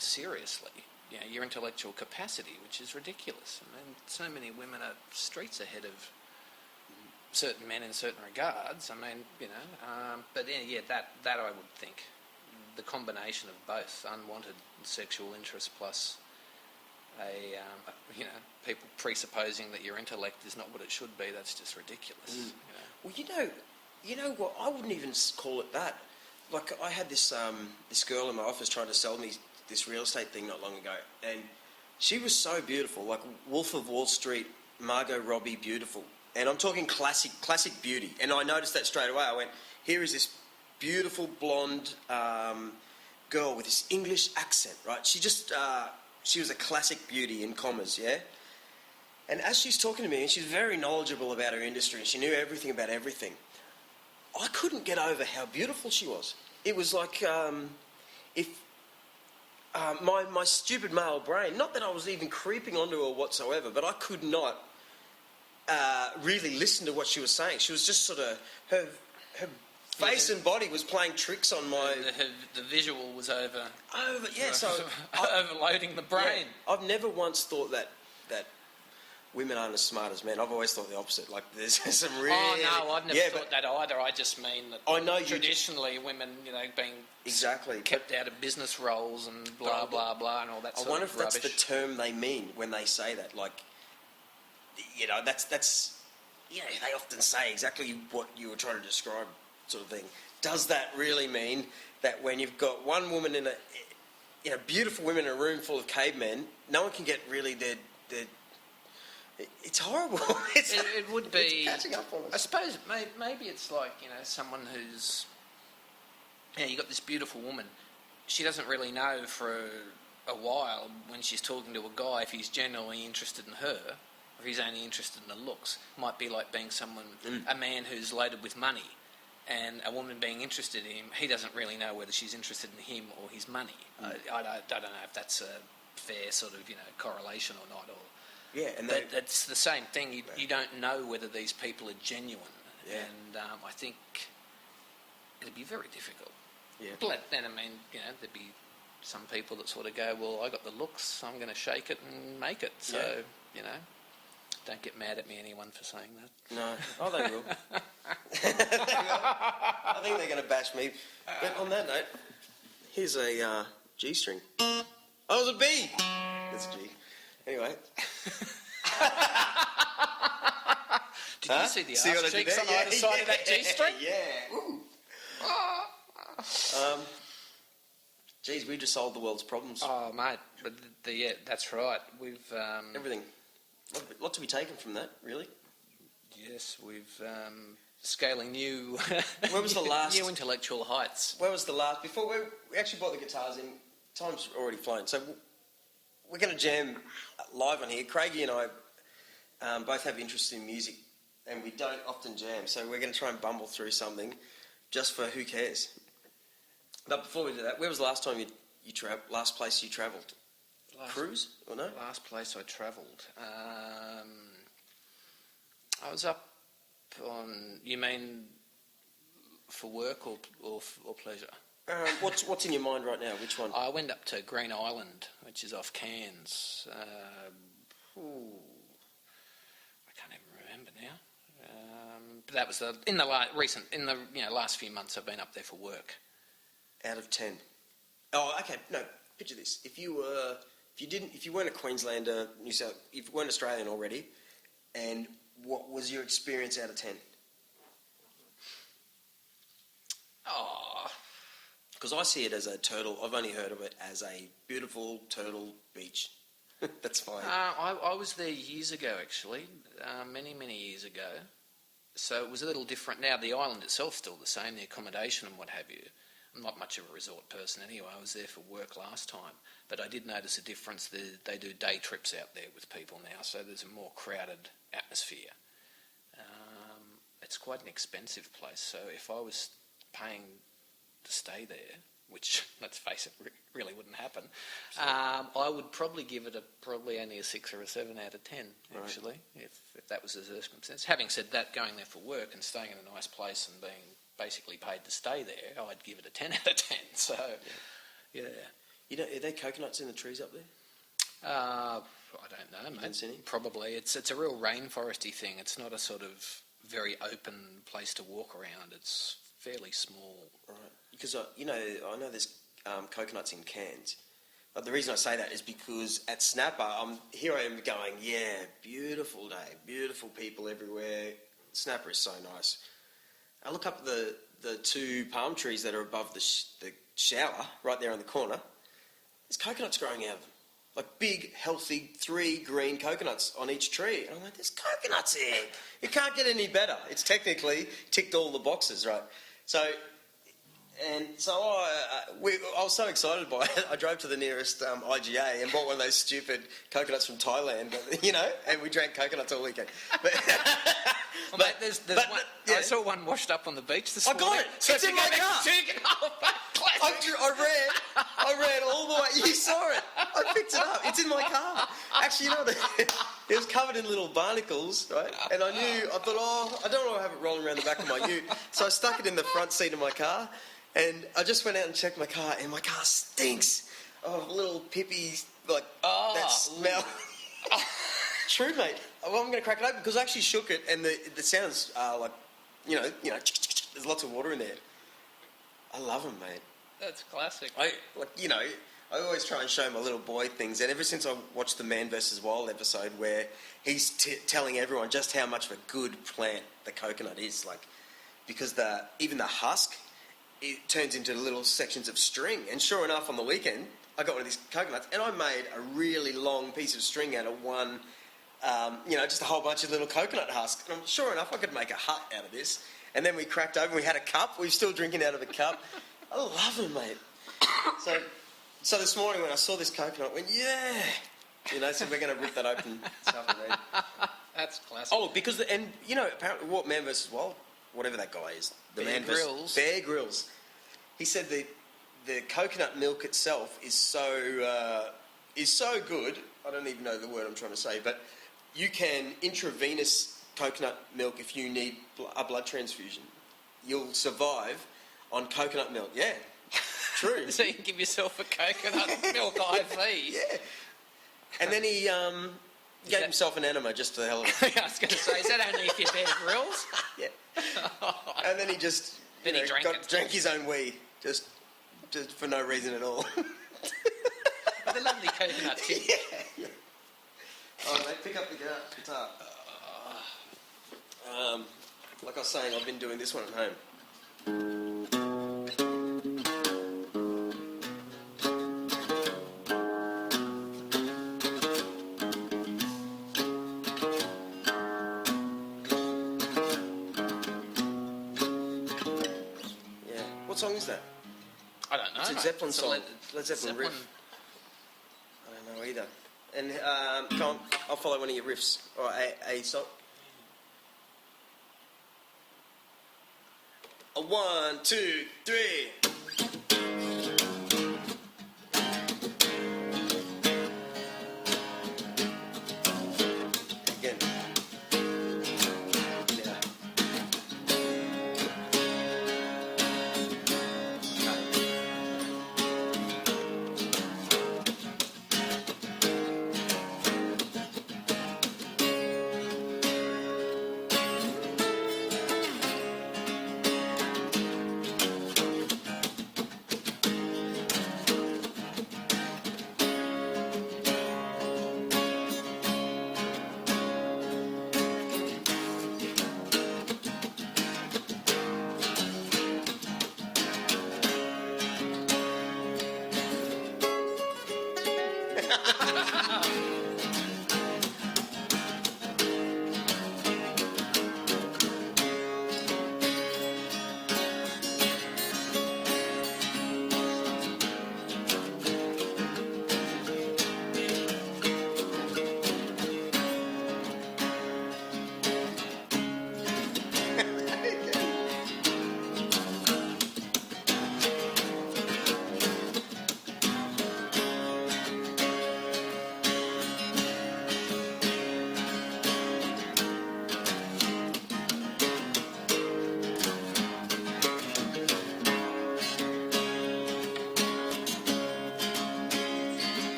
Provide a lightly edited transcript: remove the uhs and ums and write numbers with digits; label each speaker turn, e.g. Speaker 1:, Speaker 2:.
Speaker 1: seriously, your intellectual capacity, which is ridiculous. I mean, so many women are streets ahead of certain men in certain regards. I mean, but that I would think, the combination of both unwanted sexual interest plus people presupposing that your intellect is not what it should be, that's just ridiculous.
Speaker 2: Well, you know what? I wouldn't even call it that. Like, I had this girl in my office trying to sell me this real estate thing not long ago, and she was so beautiful, like Wolf of Wall Street, Margot Robbie beautiful. And I'm talking classic beauty. And I noticed that straight away. I went, here is this beautiful blonde girl with this English accent, right? She was a classic beauty in commas, yeah? And as she's talking to me, and she's very knowledgeable about her industry, and she knew everything about everything, I couldn't get over how beautiful she was. It was like my stupid male brain, not that I was even creeping onto her whatsoever, but I could not really listen to what she was saying. She was just sort of, her face and body was playing tricks on my...
Speaker 1: The visual was overloading the brain.
Speaker 2: Yeah, I've never once thought that women aren't as smart as men. I've always thought the opposite. Like, there's some really...
Speaker 1: Oh, no, I've never thought that either. I just mean that traditionally women, being kept out of business roles and blah, blah, blah, and all that sort of rubbish. I wonder if that's the term they mean when they say that. Like, that's... they often say exactly what you were trying to describe, sort of thing. Does that really mean that when you've got one woman beautiful women in a room full of cavemen, no one can get really their it's horrible. It would be...
Speaker 2: It's catching up on us.
Speaker 1: I suppose maybe it's like, someone who's... you got this beautiful woman. She doesn't really know for a while when she's talking to a guy if he's genuinely interested in her, or if he's only interested in the looks. Might be like being a man who's loaded with money, and a woman being interested in him. He doesn't really know whether she's interested in him or his money. I don't know if that's a fair sort of correlation or not. But it's the same thing. You don't know whether these people are genuine, and I think it'd be very difficult. Yeah. But then, there'd be some people that sort of go, well, I got the looks, I'm going to shake it and make it. So, don't get mad at me, anyone, for saying that.
Speaker 2: No. Oh, they will. I think they're going to bash me. But on that note, here's a G string. Oh, it was a B! That's a G. Anyway.
Speaker 1: Did you see the arse cheeks on either side of that G-string?
Speaker 2: Yeah. Ooh. Geez, we just solved the world's problems.
Speaker 1: Oh, mate. But that's right. We've...
Speaker 2: everything. A lot to be taken from that, really.
Speaker 1: Yes, we've... scaling new...
Speaker 2: Where was the last...
Speaker 1: New intellectual heights.
Speaker 2: Where was the last... Before we actually brought the guitars in, time's already flown, so... We're going to jam live on here. Craigie and I both have interest in music, and we don't often jam, so we're going to try and bumble through something just for who cares. But before we do that, where was the last time last place you travelled? Cruise or no?
Speaker 1: Last place I travelled. I was up on... You mean for work or pleasure?
Speaker 2: What's in your mind right now? Which one?
Speaker 1: I went up to Green Island, which is off Cairns. I can't even remember now. But that was last few months I've been up there for work.
Speaker 2: Out of 10. Oh, okay. No, picture this. If you weren't a Queenslander, if you weren't Australian already, and what was your experience out of 10?
Speaker 1: Oh.
Speaker 2: Because I see it as a turtle. I've only heard of it as a beautiful turtle beach. That's fine.
Speaker 1: I was there years ago, actually, many, many years ago. So it was a little different. Now, the island itself's still the same, the accommodation and what have you. I'm not much of a resort person anyway. I was there for work last time. But I did notice a difference. They do day trips out there with people now, so there's a more crowded atmosphere. It's quite an expensive place. So if I was paying to stay there, which, let's face it, really wouldn't happen, I would probably give it probably only a 6 or a 7 out of 10, actually, if that was the circumstance. Having said that, going there for work and staying in a nice place and being basically paid to stay there, I'd give it a 10 out of 10. So, yeah.
Speaker 2: You know, are there coconuts in the trees up there?
Speaker 1: I don't know, mate.
Speaker 2: Seen any?
Speaker 1: Probably. It's a real rainforesty thing. It's not a sort of very open place to walk around. It's fairly small.
Speaker 2: Right. Because, I know there's coconuts in cans. But the reason I say that is because at Snapper, here I am going, yeah, beautiful day, beautiful people everywhere. Snapper is so nice. I look up the two palm trees that are above the shower, right there in the corner. There's coconuts growing out of them. Like big, healthy, 3 green coconuts on each tree. And I'm like, there's coconuts here. It can't get any better. It's technically ticked all the boxes, right? So I was so excited by it. I drove to the nearest IGA and bought one of those stupid coconuts from Thailand, and we drank coconuts all weekend. But,
Speaker 1: mate, there's one. Yeah. I saw one washed up on the beach this morning.
Speaker 2: I got it.
Speaker 1: So
Speaker 2: it's in my car. I ran all the way. You saw it. I picked it up. It's in my car. Actually, you know what? It was covered in little barnacles, right? And I thought, I don't want to have it rolling around the back of my ute. So I stuck it in the front seat of my car. And I just went out and checked my car, and my car stinks of little pippies, that smell. True, mate. Well, I'm going to crack it open because I actually shook it, and the sounds are like, there's lots of water in there. I love them, mate.
Speaker 1: That's classic.
Speaker 2: I always try and show my little boy things, and ever since I watched the Man vs. Wild episode where he's telling everyone just how much of a good plant the coconut is, because even the husk, it turns into little sections of string. And sure enough, on the weekend, I got one of these coconuts, and I made a really long piece of string out of one, just a whole bunch of little coconut husks. And sure enough, I could make a hut out of this. And then we cracked open, we had a cup, we were still drinking out of a cup. I love them, mate. So this morning when I saw this coconut, I went, yeah! So we're going to rip that open this afternoon.
Speaker 1: That's classic.
Speaker 2: Oh, because, apparently what Man vs. Wild, whatever that guy is.
Speaker 1: Bear
Speaker 2: Grylls. He said the coconut milk itself is so good. I don't even know the word I'm trying to say, but you can intravenous coconut milk if you need a blood transfusion. You'll survive on coconut milk. Yeah, true.
Speaker 1: So you can give yourself a coconut milk IV.
Speaker 2: Yeah. And then he gave himself an enema just for the hell of it.
Speaker 1: I was going to say, is that only if you're Bear Grylls?
Speaker 2: Yeah. And then he just drank his own wee, just for no reason at all.
Speaker 1: With a lovely coconut tip.
Speaker 2: Yeah. Oh, mate, pick up the guitar. Like I was saying, I've been doing this one at home. What song is that?
Speaker 1: I don't know.
Speaker 2: It's a Zeppelin song.
Speaker 1: Led
Speaker 2: Zeppelin riff. I don't know either. And go on, I'll follow one of your riffs. Or a song. A 1, 2, 3. Again. Yeah.